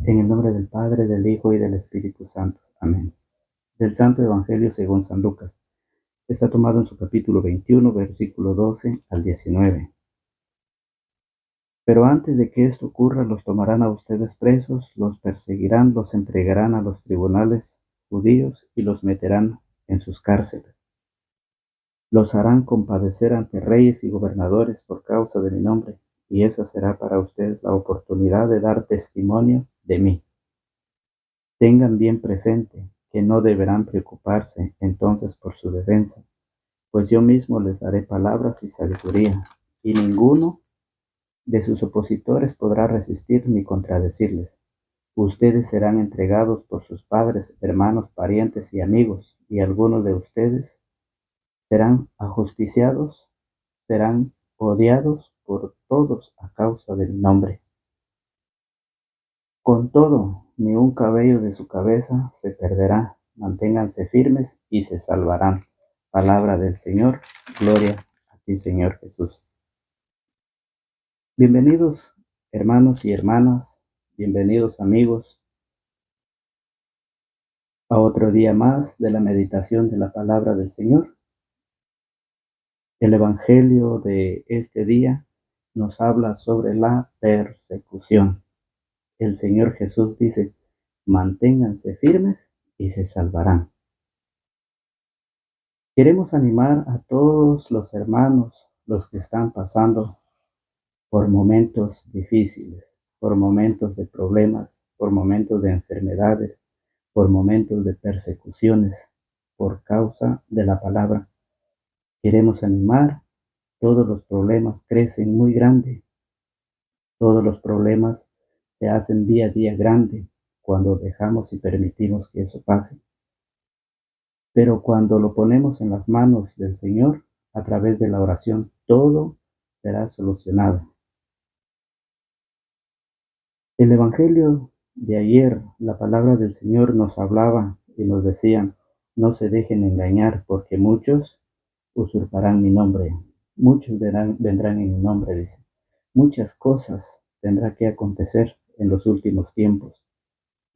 En el nombre del Padre, del Hijo y del Espíritu Santo. Amén. Del Santo Evangelio según San Lucas. Está tomado en su capítulo 21, versículo 12 al 19. Pero antes de que esto ocurra, los tomarán a ustedes presos, los perseguirán, los entregarán a los tribunales judíos y los meterán en sus cárceles. Los harán compadecer ante reyes y gobernadores por causa de mi nombre, y esa será para ustedes la oportunidad de dar testimonio de mí. Tengan bien presente que no deberán preocuparse entonces por su defensa, pues yo mismo les daré palabras y sabiduría, y ninguno de sus opositores podrá resistir ni contradecirles. Ustedes serán entregados por sus padres, hermanos, parientes y amigos, y algunos de ustedes serán ajusticiados, serán odiados por todos a causa del nombre. Con todo, ni un cabello de su cabeza se perderá. Manténganse firmes y se salvarán. Palabra del Señor. Gloria a ti, Señor Jesús. Bienvenidos, hermanos y hermanas. Bienvenidos, amigos, a otro día más de la meditación de la palabra del Señor. El Evangelio de este día nos habla sobre la persecución. El Señor Jesús dice: manténganse firmes y se salvarán. Queremos animar a todos los hermanos, los que están pasando por momentos difíciles, por momentos de problemas, por momentos de enfermedades, por momentos de persecuciones, por causa de la palabra. Queremos animar. Todos los problemas crecen muy grande. Todos los problemas se hacen día a día grande cuando dejamos y permitimos que eso pase. Pero cuando lo ponemos en las manos del Señor, a través de la oración, todo será solucionado. El Evangelio de ayer, la palabra del Señor nos hablaba y nos decían: no se dejen engañar, porque muchos usurparán mi nombre. Muchos vendrán en mi nombre, dice. Muchas cosas tendrá que acontecer en los últimos tiempos.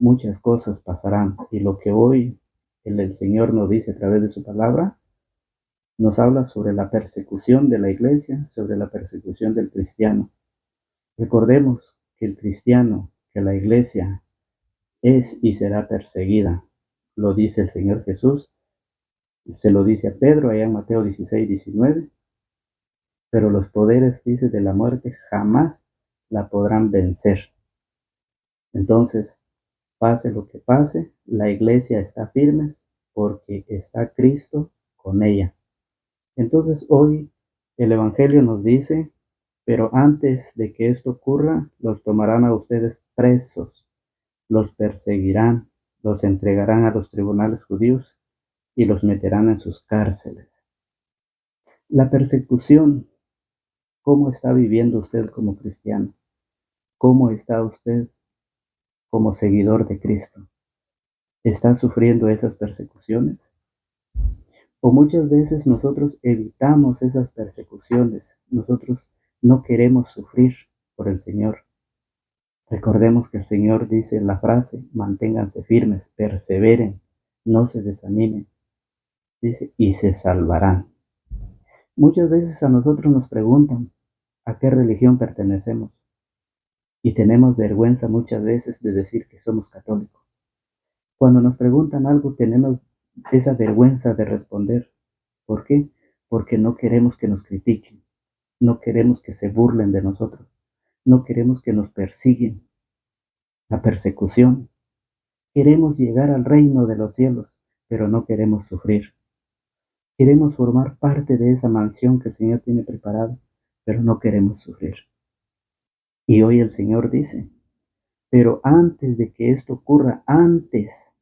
Muchas cosas pasarán. Y lo que hoy el Señor nos dice a través de su palabra, nos habla sobre la persecución de la iglesia, sobre la persecución del cristiano. Recordemos que el cristiano, que la iglesia es y será perseguida. Lo dice el Señor Jesús, se lo dice a Pedro allá en Mateo 16, 19. Pero los poderes, dice, de la muerte jamás la podrán vencer. Entonces, pase lo que pase, la iglesia está firme porque está Cristo con ella. Entonces hoy el Evangelio nos dice: pero antes de que esto ocurra, los tomarán a ustedes presos, los perseguirán, los entregarán a los tribunales judíos y los meterán en sus cárceles. La persecución, ¿cómo está viviendo usted como cristiano? ¿Cómo está usted como seguidor de Cristo? ¿Está sufriendo esas persecuciones? O muchas veces nosotros evitamos esas persecuciones. Nosotros no queremos sufrir por el Señor. Recordemos que el Señor dice en la frase: manténganse firmes, perseveren, no se desanimen. Dice: y se salvarán. Muchas veces a nosotros nos preguntan a qué religión pertenecemos. Y tenemos vergüenza muchas veces de decir que somos católicos. Cuando nos preguntan algo, tenemos esa vergüenza de responder. ¿Por qué? Porque no queremos que nos critiquen, no queremos que se burlen de nosotros, no queremos que nos persiguen. La persecución. Queremos llegar al reino de los cielos, pero no queremos sufrir. Queremos formar parte de esa mansión que el Señor tiene preparada, pero no queremos sufrir. Y hoy el Señor dice: pero antes de que esto ocurra, antes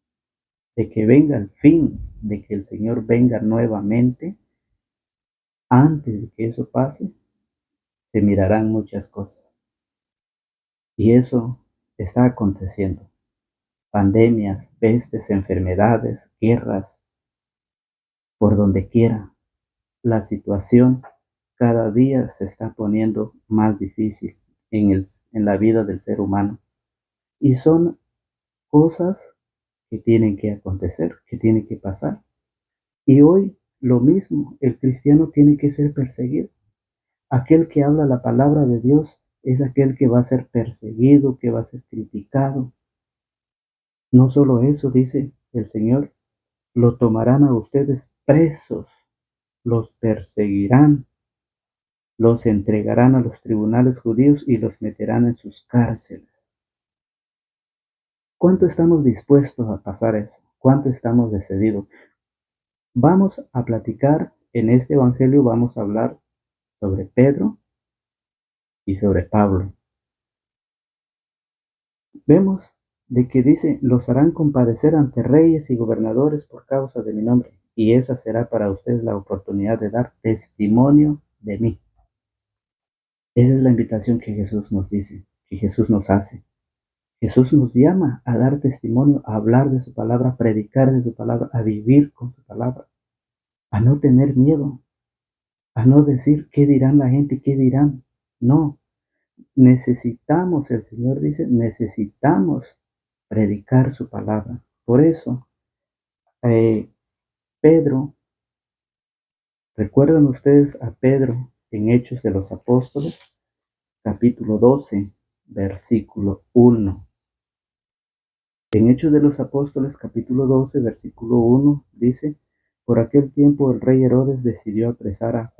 de que venga el fin, de que el Señor venga nuevamente, antes de que eso pase, se mirarán muchas cosas. Y eso está aconteciendo. Pandemias, pestes, enfermedades, guerras, por donde quiera. La situación cada día se está poniendo más difícil en la vida del ser humano. Y son cosas que tienen que acontecer, que tienen que pasar. Y hoy lo mismo, el cristiano tiene que ser perseguido. Aquel que habla la palabra de Dios es aquel que va a ser perseguido, que va a ser criticado. No solo eso, dice el Señor, lo tomarán a ustedes presos, los perseguirán, los entregarán a los tribunales judíos y los meterán en sus cárceles. ¿Cuánto estamos dispuestos a pasar eso? ¿Cuánto estamos decididos? Vamos a platicar en este evangelio, vamos a hablar sobre Pedro y sobre Pablo. Vemos de que dice, los harán comparecer ante reyes y gobernadores por causa de mi nombre, y esa será para ustedes la oportunidad de dar testimonio de mí. Esa es la invitación que Jesús nos dice, que Jesús nos hace. Jesús nos llama a dar testimonio, a hablar de su palabra, a predicar de su palabra, a vivir con su palabra, a no tener miedo, a no decir qué dirán la gente, qué dirán. No, necesitamos, el Señor dice, necesitamos predicar su palabra. Por eso, Pedro, ¿recuerdan ustedes a Pedro en Hechos de los Apóstoles? Capítulo 12, versículo 1. En Hechos de los Apóstoles, capítulo 12, versículo 1, dice, por aquel tiempo el rey Herodes decidió apresar a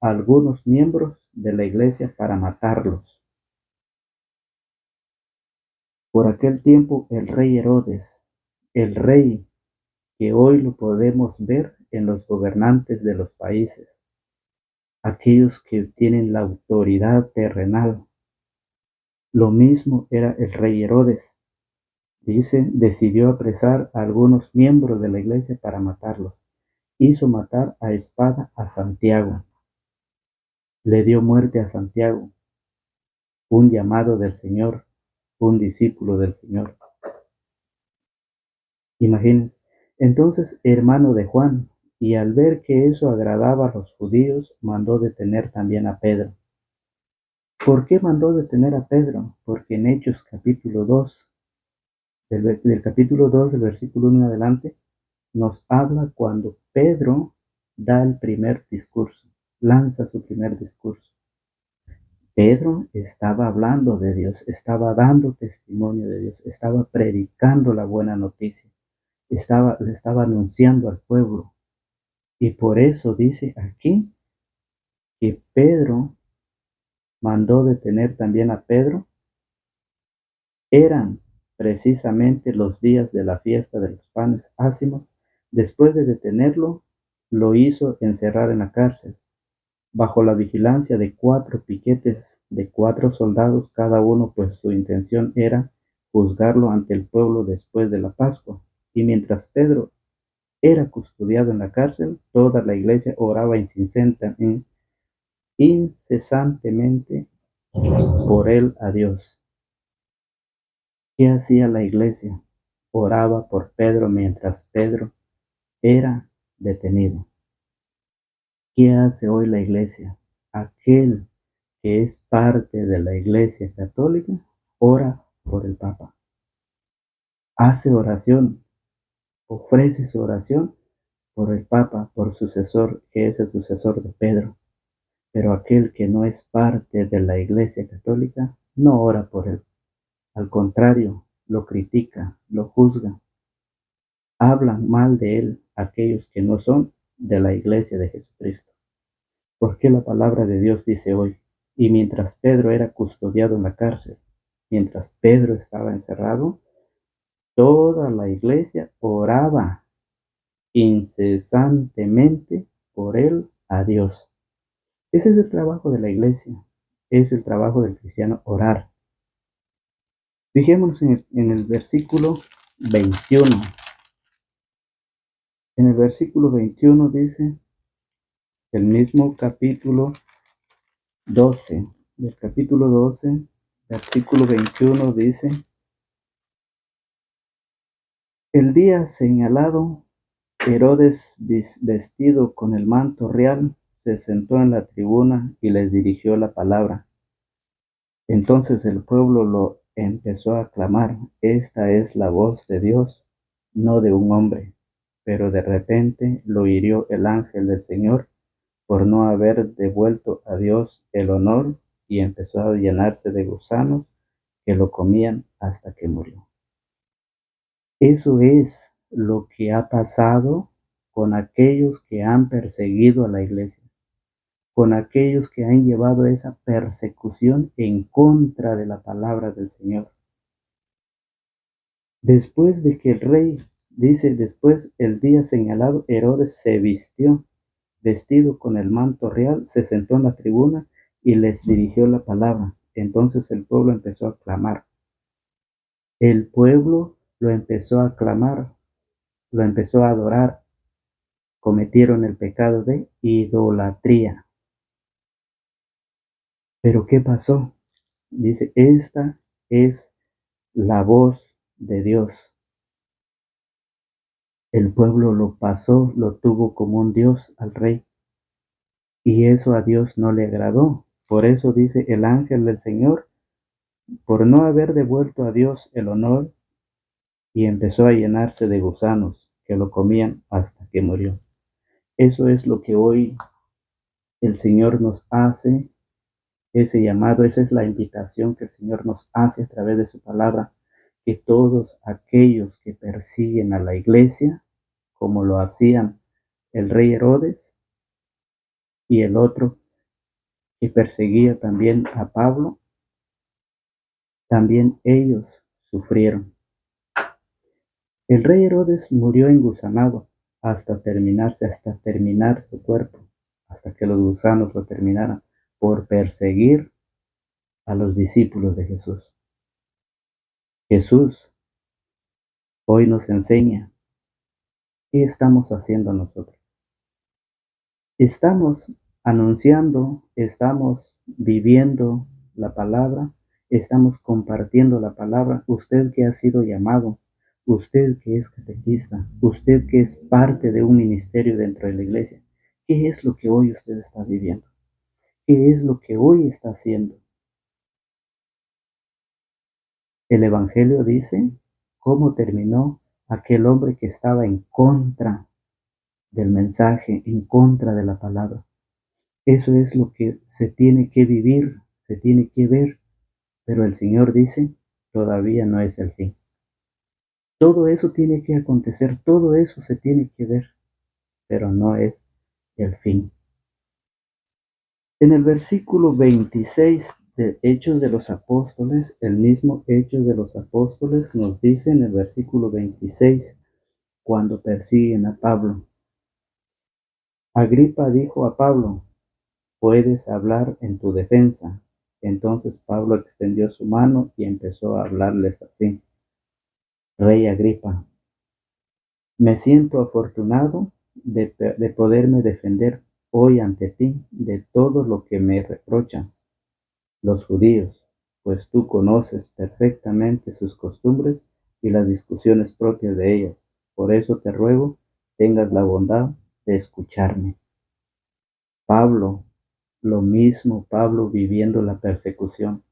algunos miembros de la iglesia para matarlos. Por aquel tiempo el rey Herodes, el rey que hoy lo podemos ver en los gobernantes de los países, aquellos que tienen la autoridad terrenal. Lo mismo era el rey Herodes. Dice, decidió apresar a algunos miembros de la iglesia para matarlos. Hizo matar a espada a Santiago. Le dio muerte a Santiago, un llamado del Señor, un discípulo del Señor. Imagínense. Entonces, hermano de Juan, y al ver que eso agradaba a los judíos, mandó detener también a Pedro. ¿Por qué mandó detener a Pedro? Porque en Hechos capítulo 2, del capítulo 2, del versículo 1 en adelante, nos habla cuando Pedro da el primer discurso, lanza su primer discurso. Pedro estaba hablando de Dios, estaba dando testimonio de Dios, estaba predicando la buena noticia, le estaba anunciando al pueblo. Y por eso dice aquí que Pedro mandó detener también a Pedro. Eran precisamente los días de la fiesta de los panes ácimos. Después de detenerlo, lo hizo encerrar en la cárcel, bajo la vigilancia de 4 piquetes de 4 soldados cada uno, pues su intención era juzgarlo ante el pueblo después de la Pascua. Y mientras Pedro era custodiado en la cárcel, toda la iglesia oraba incesantemente por él a Dios. ¿Qué hacía la iglesia? Oraba por Pedro mientras Pedro era detenido. ¿Qué hace hoy la iglesia? Aquel que es parte de la iglesia católica ora por el Papa. Hace oración, ofrece su oración por el Papa, por sucesor, que es el sucesor de Pedro. Pero aquel que no es parte de la iglesia católica no ora por él. Al contrario, lo critica, lo juzga. Hablan mal de él aquellos que no son de la iglesia de Jesucristo. Porque la palabra de Dios dice hoy, y mientras Pedro era custodiado en la cárcel, mientras Pedro estaba encerrado, toda la iglesia oraba incesantemente por él a Dios. Ese es el trabajo de la iglesia, es el trabajo del cristiano orar. Fijémonos en el versículo 21. En el versículo 21 dice, el mismo capítulo 12, del capítulo 12, versículo 21 dice, el día señalado, Herodes, vestido con el manto real, se sentó en la tribuna y les dirigió la palabra. Entonces el pueblo lo empezó a clamar: esta es la voz de Dios, no de un hombre. Pero de repente lo hirió el ángel del Señor por no haber devuelto a Dios el honor, y empezó a llenarse de gusanos que lo comían hasta que murió. Eso es lo que ha pasado con aquellos que han perseguido a la iglesia, con aquellos que han llevado esa persecución en contra de la palabra del Señor. Después de que el rey, dice, después el día señalado, Herodes se vistió, vestido con el manto real, se sentó en la tribuna y les dirigió la palabra. Entonces el pueblo empezó a clamar. El pueblo lo empezó a clamar, lo empezó a adorar. Cometieron el pecado de idolatría. Pero ¿qué pasó? Dice, esta es la voz de Dios. El pueblo lo pasó, lo tuvo como un Dios al rey. Y eso a Dios no le agradó. Por eso dice el ángel del Señor, por no haber devuelto a Dios el honor, y empezó a llenarse de gusanos que lo comían hasta que murió. Eso es lo que hoy el Señor nos hace, ese llamado, esa es la invitación que el Señor nos hace a través de su palabra, que todos aquellos que persiguen a la iglesia, como lo hacían el rey Herodes y el otro que perseguía también a Pablo, también ellos sufrieron. El rey Herodes murió engusanado hasta terminar su cuerpo, hasta que los gusanos lo terminaran, por perseguir a los discípulos de Jesús. Jesús hoy nos enseña qué estamos haciendo nosotros. Estamos anunciando, estamos viviendo la palabra, estamos compartiendo la palabra. Usted que ha sido llamado, usted que es catequista, usted que es parte de un ministerio dentro de la iglesia, ¿qué es lo que hoy usted está viviendo? ¿Qué es lo que hoy está haciendo? El Evangelio dice cómo terminó aquel hombre que estaba en contra del mensaje, en contra de la palabra. Eso es lo que se tiene que vivir, se tiene que ver, pero el Señor dice, todavía no es el fin. Todo eso tiene que acontecer, todo eso se tiene que ver, pero no es el fin. En el versículo 26 de Hechos de los Apóstoles, el mismo Hechos de los Apóstoles nos dice en el versículo 26, cuando persiguen a Pablo. Agripa dijo a Pablo, puedes hablar en tu defensa. Entonces Pablo extendió su mano y empezó a hablarles así. Rey Agripa, me siento afortunado de poderme defender hoy ante ti de todo lo que me reprochan los judíos, pues tú conoces perfectamente sus costumbres y las discusiones propias de ellas. Por eso te ruego, tengas la bondad de escucharme. Pablo, lo mismo Pablo viviendo la persecución.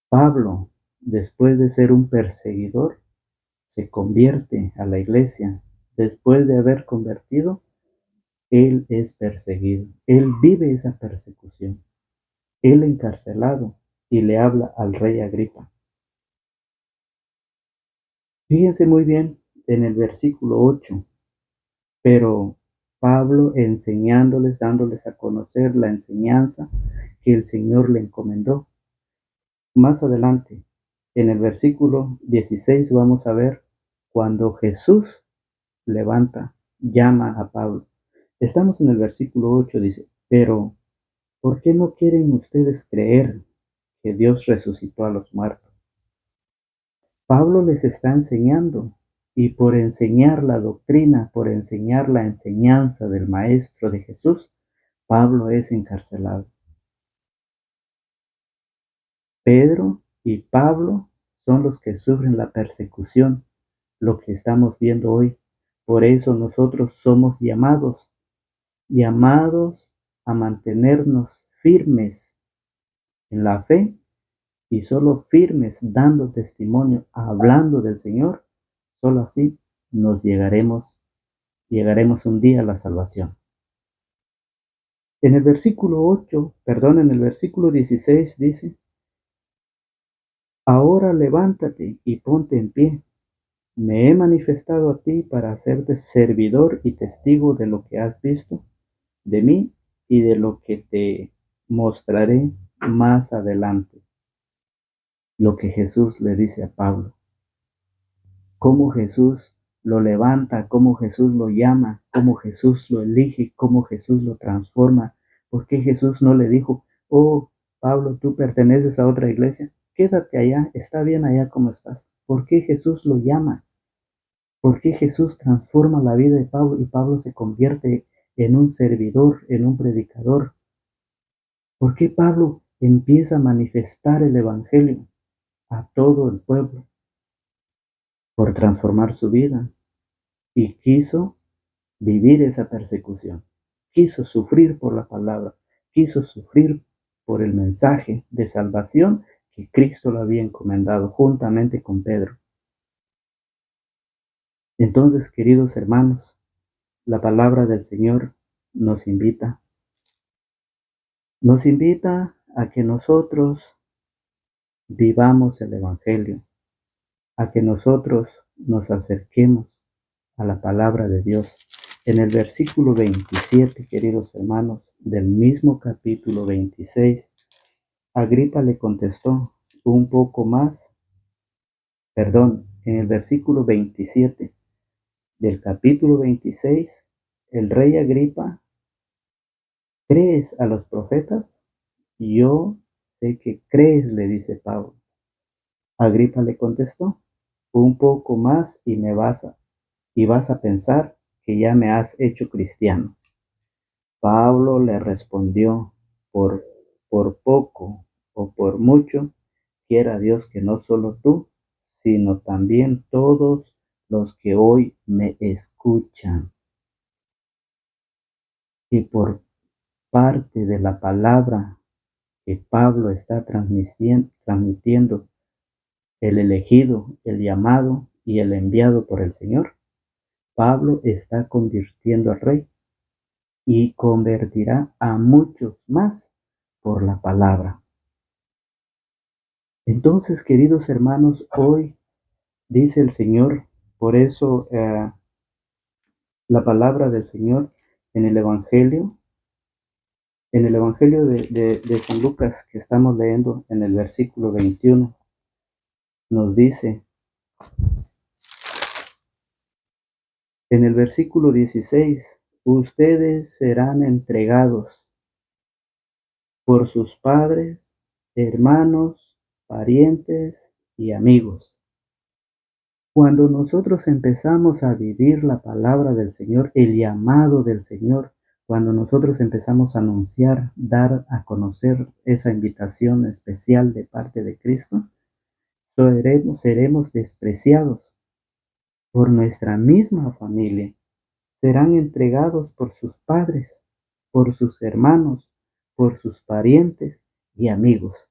Pablo, después de ser un perseguidor, se convierte a la iglesia. Después de haber convertido, él es perseguido. Él vive esa persecución. Él encarcelado y le habla al rey Agripa. Fíjense muy bien en el versículo 8. Pero Pablo enseñándoles, dándoles a conocer la enseñanza que el Señor le encomendó. Más adelante, en el versículo 16, vamos a ver cuando Jesús llama a Pablo. Estamos en el versículo 8, dice, pero ¿por qué no quieren ustedes creer que Dios resucitó a los muertos? Pablo les está enseñando, y por enseñar la doctrina, por enseñar la enseñanza del Maestro de Jesús, Pablo es encarcelado. Pedro y Pablo son los que sufren la persecución, lo que estamos viendo hoy. Por eso nosotros somos llamados a mantenernos firmes en la fe y solo firmes dando testimonio, hablando del Señor, solo así llegaremos un día a la salvación. En el en el versículo 16 dice: ahora levántate y ponte en pie. Me he manifestado a ti para hacerte servidor y testigo de lo que has visto de mí y de lo que te mostraré más adelante. Lo que Jesús le dice a Pablo, cómo Jesús lo levanta, cómo Jesús lo llama, cómo Jesús lo elige, cómo Jesús lo transforma. ¿Por qué Jesús no le dijo: oh, Pablo, tú perteneces a otra iglesia, quédate allá, está bien allá como estás? ¿Por qué Jesús lo llama? ¿Por qué Jesús transforma la vida de Pablo y Pablo se convierte en un servidor, en un predicador? ¿Por qué Pablo empieza a manifestar el evangelio a todo el pueblo? Por transformar su vida, y quiso vivir esa persecución, quiso sufrir por la palabra, quiso sufrir por el mensaje de salvación que Cristo le había encomendado juntamente con Pedro. Entonces, queridos hermanos, la palabra del Señor nos invita a que nosotros vivamos el evangelio, a que nosotros nos acerquemos a la palabra de Dios. En el versículo 27, queridos hermanos, del mismo capítulo 26, Agripa le contestó un poco más, en el versículo 27 del capítulo 26, el rey Agripa: ¿crees a los profetas? Yo sé que crees, le dice Pablo. Agripa le contestó: un poco más y vas a pensar que ya me has hecho cristiano. Pablo le respondió: por, por poco o por mucho, quiera Dios que no solo tú, sino también todos los que hoy me escuchan. Y por parte de la palabra que Pablo está transmitiendo, el elegido, el llamado y el enviado por el Señor, Pablo está convirtiendo al rey y convertirá a muchos más por la palabra. Entonces, queridos hermanos, hoy dice el Señor, por eso la palabra del Señor en el Evangelio de San Lucas, que estamos leyendo en el versículo 21, nos dice, en el versículo 16, ustedes serán entregados por sus padres, hermanos, parientes y amigos. Cuando nosotros empezamos a vivir la palabra del Señor, el llamado del Señor, cuando nosotros empezamos a anunciar, dar a conocer esa invitación especial de parte de Cristo, seremos despreciados por nuestra misma familia. Serán entregados por sus padres, por sus hermanos, por sus parientes y amigos.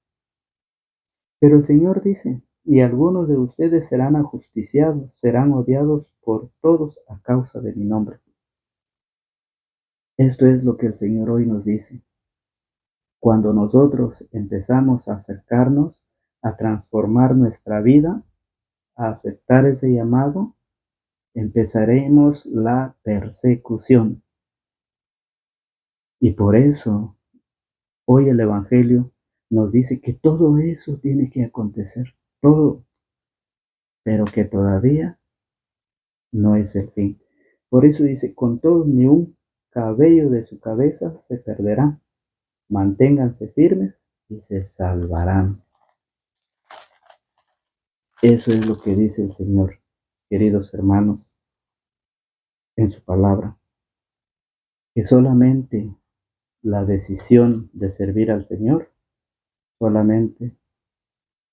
Pero el Señor dice: y algunos de ustedes serán ajusticiados, serán odiados por todos a causa de mi nombre. Esto es lo que el Señor hoy nos dice. Cuando nosotros empezamos a acercarnos, a transformar nuestra vida, a aceptar ese llamado, empezaremos la persecución. Y por eso hoy el Evangelio nos dice que todo eso tiene que acontecer, todo, pero que todavía no es el fin. Por eso dice: con todo, ni un cabello de su cabeza se perderá. Manténganse firmes y se salvarán. Eso es lo que dice el Señor, queridos hermanos, en su palabra. Que solamente la decisión de servir al Señor, solamente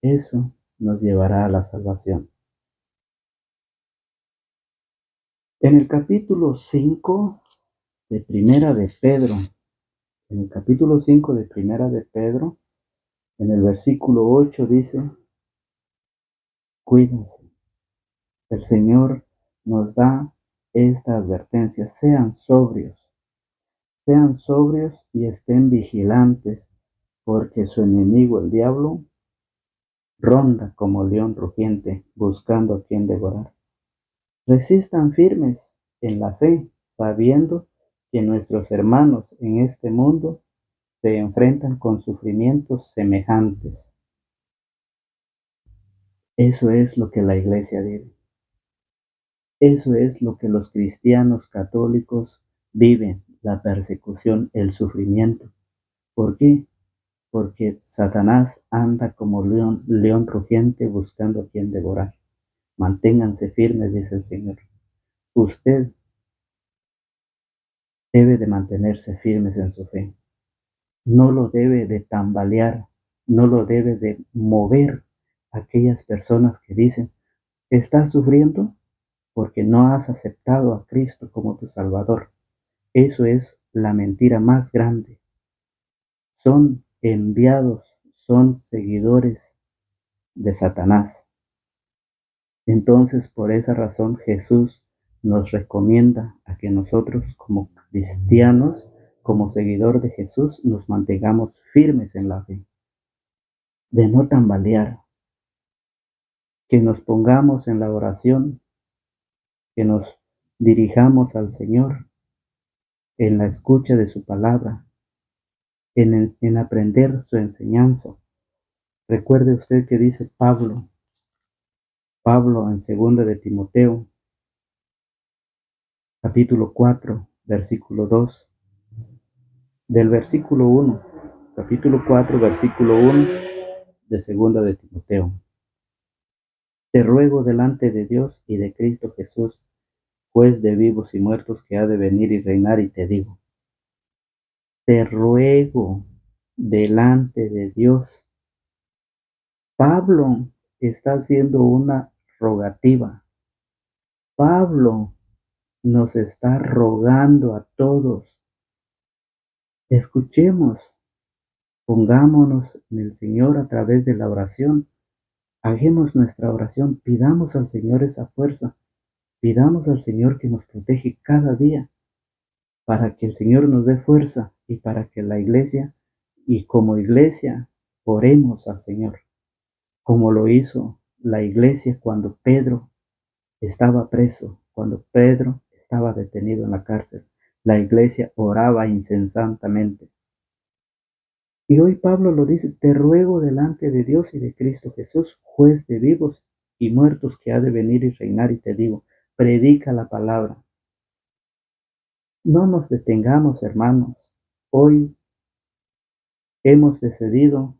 eso nos llevará a la salvación. En el capítulo 5 de Primera de Pedro, en el capítulo 5 de Primera de Pedro, En el versículo 8 dice, cuídense. El Señor nos da esta advertencia, sean sobrios y estén vigilantes, porque su enemigo, el diablo, ronda como león rugiente, buscando a quien devorar. Resistan firmes en la fe, sabiendo que nuestros hermanos en este mundo se enfrentan con sufrimientos semejantes. Eso es lo que la iglesia vive. Eso es lo que los cristianos católicos viven, la persecución, el sufrimiento. ¿Por qué? Porque Satanás anda como león rugiente buscando a quien devorar. Manténganse firmes, dice el Señor. Usted debe de mantenerse firmes en su fe. No lo debe de tambalear, no lo debe de mover aquellas personas que dicen, ¿estás sufriendo? Porque no has aceptado a Cristo como tu Salvador. Eso es la mentira más grande. Son enviados, son seguidores de Satanás. Entonces, por esa razón, Jesús nos recomienda a que nosotros como cristianos, como seguidor de Jesús, nos mantengamos firmes en la fe, de no tambalear, que nos pongamos en la oración, que nos dirijamos al Señor en la escucha de su palabra, en aprender su enseñanza. Recuerde usted que dice Pablo en 2 de Timoteo, capítulo 4, versículo 2, del versículo 1, capítulo 4, versículo 1 de 2 de Timoteo. Te ruego delante de Dios y de Cristo Jesús, juez de vivos y muertos, que ha de venir y reinar, y te digo, te ruego delante de Dios. Pablo está haciendo una rogativa. Pablo nos está rogando a todos. Escuchemos, pongámonos en el Señor a través de la oración. Hagamos nuestra oración, pidamos al Señor esa fuerza, pidamos al Señor que nos protege cada día, para que el Señor nos dé fuerza y para que la iglesia, y como iglesia, oremos al Señor, como lo hizo la iglesia cuando Pedro estaba preso, cuando Pedro estaba detenido en la cárcel. La iglesia oraba incesantemente. Y hoy Pablo lo dice, te ruego delante de Dios y de Cristo Jesús, juez de vivos y muertos, que ha de venir y reinar, y te digo, predica la palabra. No nos detengamos, hermanos. Hoy hemos decidido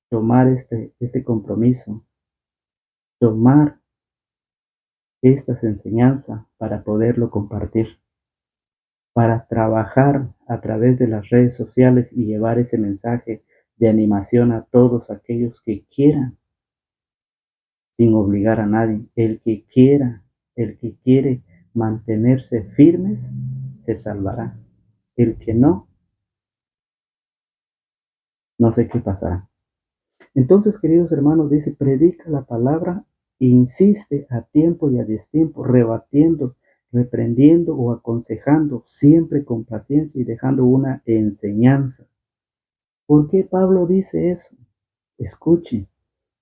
tomar este compromiso, tomar estas enseñanzas para poderlo compartir, para trabajar a través de las redes sociales y llevar ese mensaje de animación a todos aquellos que quieran, sin obligar a nadie. El que quiera, el que quiere mantenerse firmes, se salvará. El que no, no sé qué pasará. Entonces, queridos hermanos, dice, predica la palabra, insiste a tiempo y a destiempo, rebatiendo, reprendiendo o aconsejando, siempre con paciencia y dejando una enseñanza. ¿Por qué Pablo dice eso? Escuche,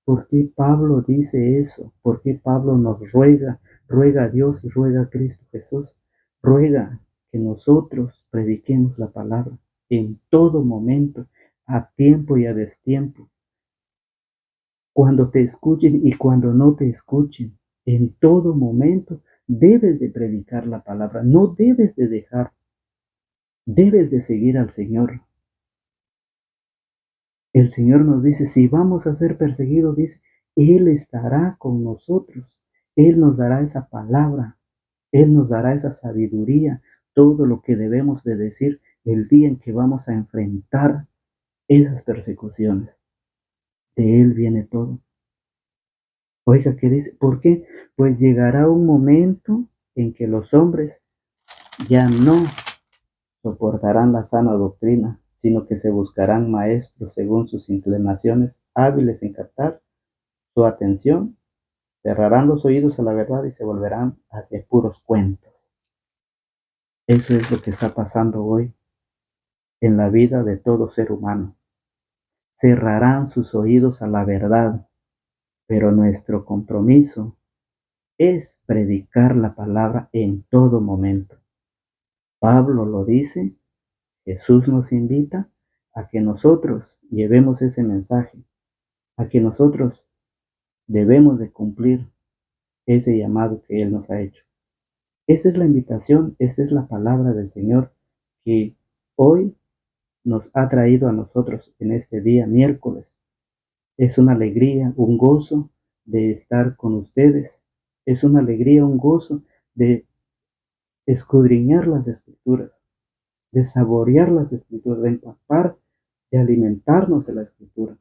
¿por qué Pablo dice eso? ¿Por qué Pablo nos ruega a Dios y ruega a Cristo Jesús? Ruega que nosotros prediquemos la palabra en todo momento, a tiempo y a destiempo, cuando te escuchen y cuando no te escuchen. En todo momento debes de predicar la palabra, no debes de dejar, debes de seguir al Señor. El Señor nos dice, si vamos a ser perseguidos, dice, Él estará con nosotros. Él nos dará esa palabra, Él nos dará esa sabiduría, todo lo que debemos de decir el día en que vamos a enfrentar esas persecuciones. De Él viene todo. Oiga, ¿qué dice? ¿Por qué? Pues llegará un momento en que los hombres ya no soportarán la sana doctrina, sino que se buscarán maestros según sus inclinaciones, hábiles en captar su atención, cerrarán los oídos a la verdad y se volverán hacia puros cuentos. Eso es lo que está pasando hoy en la vida de todo ser humano. Cerrarán sus oídos a la verdad, pero nuestro compromiso es predicar la palabra en todo momento. Pablo lo dice, Jesús nos invita a que nosotros llevemos ese mensaje, a que nosotros debemos de cumplir ese llamado que Él nos ha hecho. Esta es la invitación, esta es la palabra del Señor que hoy nos ha traído a nosotros en este día miércoles. Es una alegría, un gozo de estar con ustedes. Es una alegría, un gozo de escudriñar las Escrituras, de saborear las Escrituras, de empapar, de alimentarnos de la Escritura.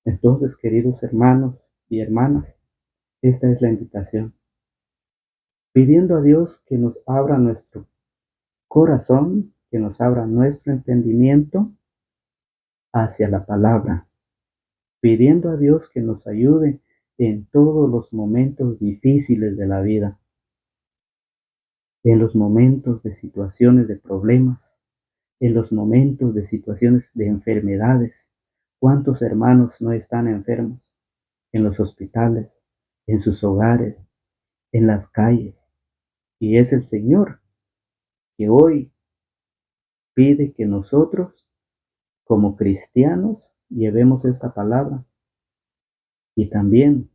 Entonces, queridos hermanos y hermanas, esta es la invitación. Pidiendo a Dios que nos abra nuestro corazón, que nos abra nuestro entendimiento hacia la palabra. Pidiendo a Dios que nos ayude en todos los momentos difíciles de la vida, en los momentos de situaciones de problemas, en los momentos de situaciones de enfermedades. ¿Cuántos hermanos no están enfermos? En los hospitales, en sus hogares, en las calles. Y es el Señor que hoy pide que nosotros, como cristianos, llevemos esta palabra y también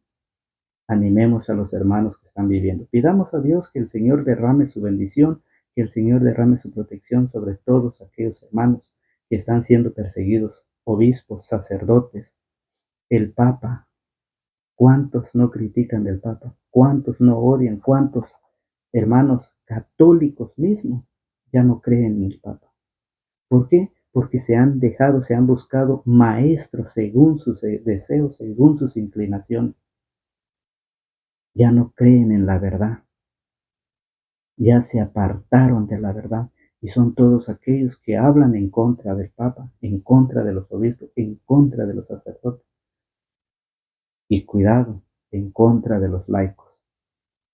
animemos a los hermanos que están viviendo. Pidamos a Dios que el Señor derrame su bendición, que el Señor derrame su protección sobre todos aquellos hermanos que están siendo perseguidos, obispos, sacerdotes, el Papa. ¿Cuántos no critican del Papa? ¿Cuántos no odian? ¿Cuántos hermanos católicos mismos ya no creen en el Papa? ¿Por qué? Porque se han buscado maestros según sus deseos, según sus inclinaciones. Ya no creen en la verdad, ya se apartaron de la verdad y son todos aquellos que hablan en contra del Papa, en contra de los obispos, en contra de los sacerdotes y cuidado, en contra de los laicos.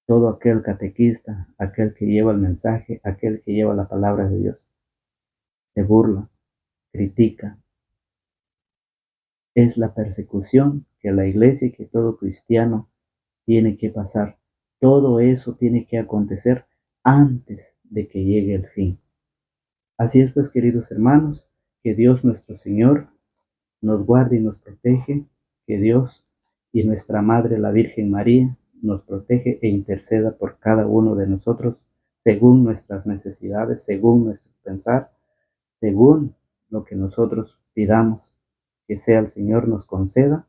Todo aquel catequista, aquel que lleva el mensaje, aquel que lleva la palabra de Dios, se burla, critica. Es la persecución que la iglesia y que todo cristiano tiene que pasar. Todo eso tiene que acontecer antes de que llegue el fin. Así es pues, queridos hermanos, que Dios nuestro Señor nos guarde y nos protege, que Dios y nuestra Madre la Virgen María nos protege e interceda por cada uno de nosotros según nuestras necesidades, según nuestro pensar, según lo que nosotros pidamos, que sea el Señor nos conceda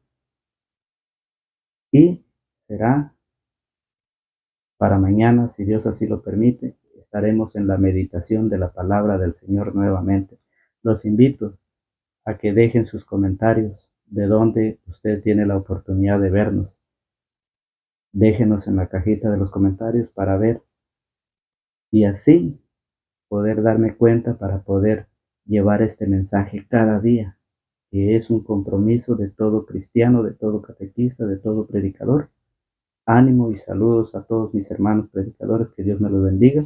y será para mañana, si Dios así lo permite, estaremos en la meditación de la palabra del Señor nuevamente. Los invito a que dejen sus comentarios de dónde usted tiene la oportunidad de vernos. Déjenos en la cajita de los comentarios para ver y así poder darme cuenta para poder llevar este mensaje cada día, que es un compromiso de todo cristiano, de todo catequista, de todo predicador. Ánimo y saludos a todos mis hermanos predicadores, que Dios me los bendiga,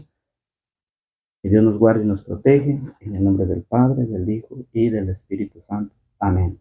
que Dios nos guarde y nos protege, en el nombre del Padre, del Hijo y del Espíritu Santo. Amén.